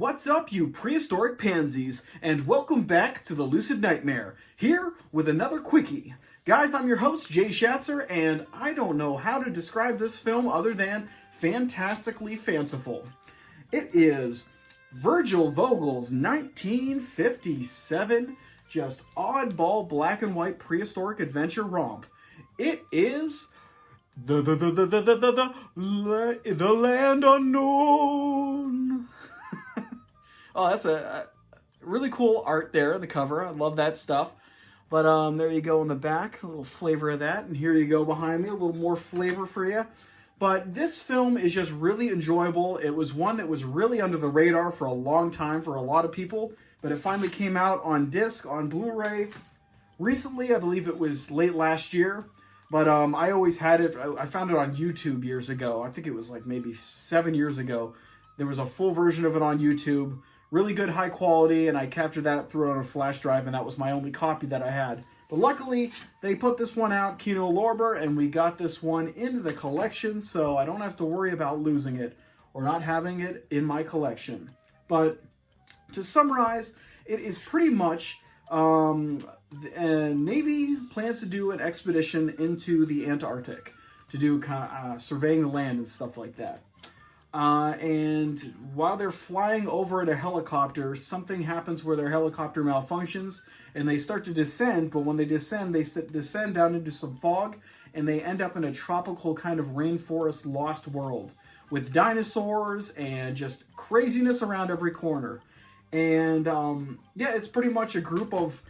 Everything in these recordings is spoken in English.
What's up, you prehistoric pansies, and welcome back to the Lucid Nightmare, here with another Quickie. Guys, I'm your host, Jay Schatzer, and I don't know how to describe this film other than fantastically fanciful. It is Virgil Vogel's 1957, just oddball black and white prehistoric adventure romp. It is the land unknown. Oh, that's a really cool art there in the cover. I love that stuff. But there you go in the back, a little flavor of that. And here you go behind me, a little more flavor for you. But this film is just really enjoyable. It was one that was really under the radar for a long time for a lot of people. But it finally came out on disc, on Blu-ray. Recently, I believe it was late last year. But I always had it. I found it on YouTube years ago. I think it was like maybe 7 years ago. There was a full version of it on YouTube. Really good high quality, and I captured that, threw it on a flash drive, and that was my only copy that I had. But luckily, they put this one out, Kino Lorber, and we got this one into the collection, so I don't have to worry about losing it or not having it in my collection. But to summarize, it is pretty much the Navy plans to do an expedition into the Antarctic to do surveying the land and stuff like that. And while they're flying over in a helicopter, something happens where their helicopter malfunctions and they start to descend. But when they descend down into some fog and they end up in a tropical kind of rainforest lost world with dinosaurs and just craziness around every corner. And yeah, it's pretty much a group of,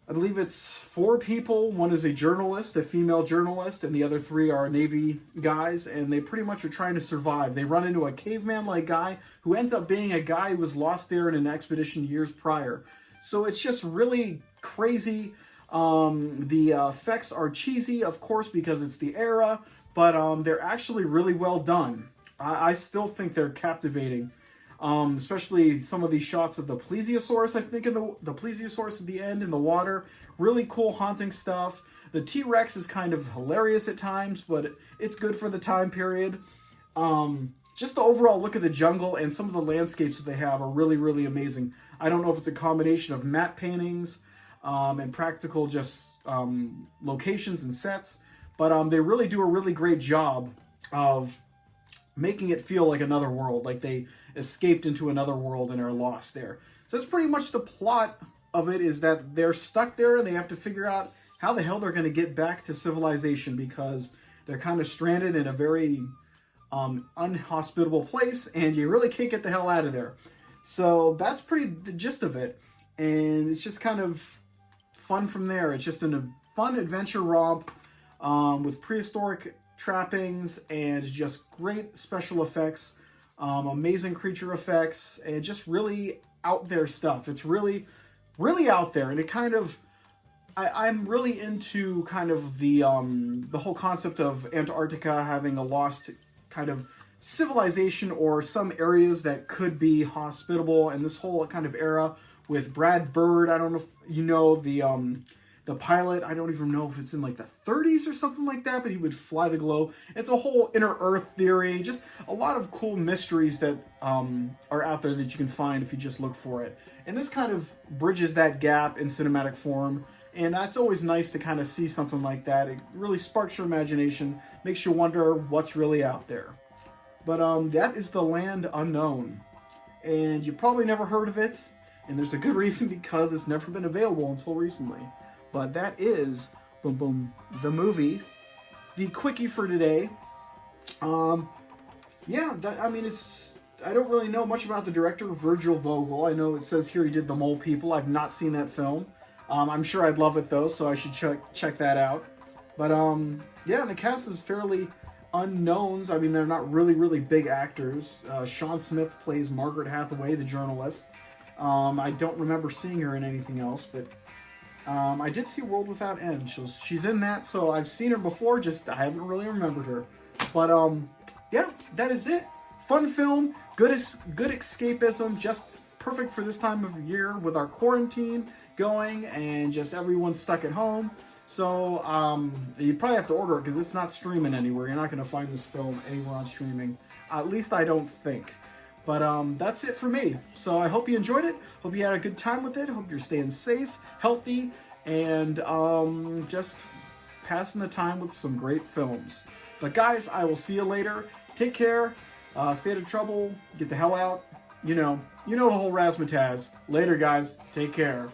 I believe it's 4 people. One is a journalist, a female journalist, and the other 3 are Navy guys, and they pretty much are trying to survive. They run into a caveman-like guy who ends up being a guy who was lost there in an expedition years prior. So it's just really crazy. The effects are cheesy, of course, because it's the era, but they're actually really well done. I still think they're captivating. Especially some of these shots of the plesiosaurus, I think, in the plesiosaurus at the end in the water. Really cool, haunting stuff. The T-Rex is kind of hilarious at times, but it's good for the time period. Just the overall look of the jungle and some of the landscapes that they have are really, really amazing. I don't know if it's a combination of matte paintings and practical just locations and sets, but they really do a really great job of making it feel like another world, like they escaped into another world and are lost there. So that's pretty much the plot of it, is that they're stuck there and they have to figure out how the hell they're going to get back to civilization because they're kind of stranded in a very unhospitable place and you really can't get the hell out of there. So that's the gist of it. And it's just kind of fun from there. It's just a fun adventure romp with prehistoric trappings and just great special effects, amazing creature effects, and just really out there stuff. It's really, really out there, and it kind of, I'm really into kind of the whole concept of Antarctica having a lost kind of civilization or some areas that could be hospitable, and this whole kind of era with Brad Bird. I don't know if you know the pilot. I don't even know if it's in like the 30s or something like that, but he would fly the globe. It's a whole inner Earth theory, just a lot of cool mysteries that are out there that you can find if you just look for it. And this kind of bridges that gap in cinematic form, and that's always nice to kind of see something like that. It really sparks your imagination, makes you wonder what's really out there. But that is The Land Unknown, and you probably never heard of it, and there's a good reason, because it's never been available until recently. But that is, boom, boom, the movie, the Quickie for today. Yeah, I mean, I don't really know much about the director, Virgil Vogel. I know it says here he did The Mole People. I've not seen that film. I'm sure I'd love it, though, so I should check that out. But, yeah, the cast is fairly unknowns. I mean, they're not really, really big actors. Sean Smith plays Margaret Hathaway, the journalist. I don't remember seeing her in anything else, but I did see World Without End. She's in that, so I've seen her before, just I haven't really remembered her. But yeah, that is it. Fun film, good escapism, just perfect for this time of year with our quarantine going and just everyone stuck at home. So you probably have to order it because it's not streaming anywhere. You're not going to find this film anywhere on streaming. At least I don't think. But that's it for me. So I hope you enjoyed it. Hope you had a good time with it. Hope you're staying safe, healthy, and just passing the time with some great films. But guys, I will see you later. Take care. Stay out of trouble. Get the hell out. You know the whole razzmatazz. Later, guys. Take care.